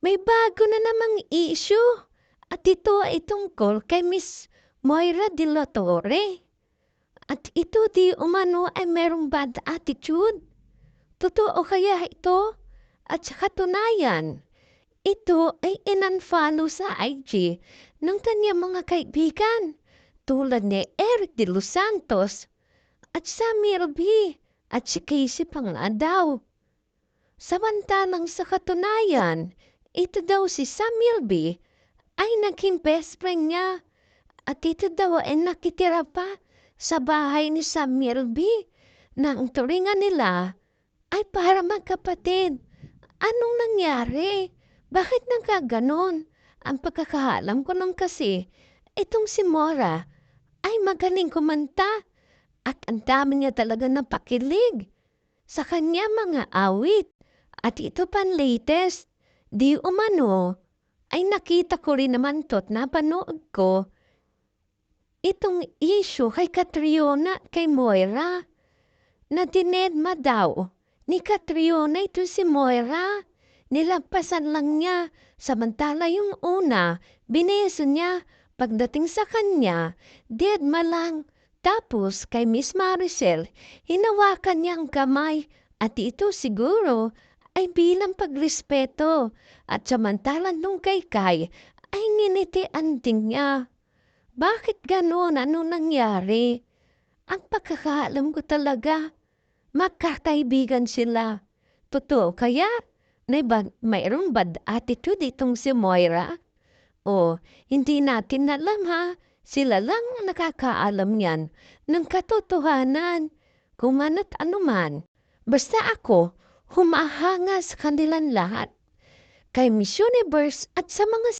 May bago na namang issue at ito ay tungkol kay Miss Moira de la Torre. At ito di umano ay merong bad attitude. Totoo kaya ito? At sa katunayan, ito ay in-unfollow sa IG ng kanyang mga kaibigan tulad ni Eric de los Santos at Samuel B. at si Casey pa nga daw. Samantalang sa katunayan, ito daw si Samuel B. ay naging best friend niya at ito daw ay nakitira pa sa bahay ni Samuel B. na ang turingan nila ay para magkapatid. Anong nangyari? Bakit nagkaganon? Ang pagkakaalam ko lang kasi, itong si Mora ay magaling kumanta at ang dami niya talaga napakilig sa kanya mga awit. At ito pan latest, di umano, ay nakita ko rin naman to't napanood ko itong issue kay Catriona at kay Moira na dinedma daw ni Catriona ito si Moira. Nilagpasan lang niya, samantala yung una, bineso niya. Pagdating sa kanya, dedma lang. Tapos kay Miss Maricel, hinawakan niya ang kamay at ito siguro ay bilang pagrespeto. At samantalang nung kay Kai, ay nginitian din niya. Bakit ganon? Ano nangyari? Ang pagkakaalam ko talaga, magkakaibigan sila. Totoo kaya? Mayroong bad attitude itong si Moira? O, hindi natin alam ha. Sila lang ang nakakaalam yan ng katotohanan. Kung ano't anuman. Basta ako, humahanga sa kanilang lahat. Kay Miss Universe at sa mga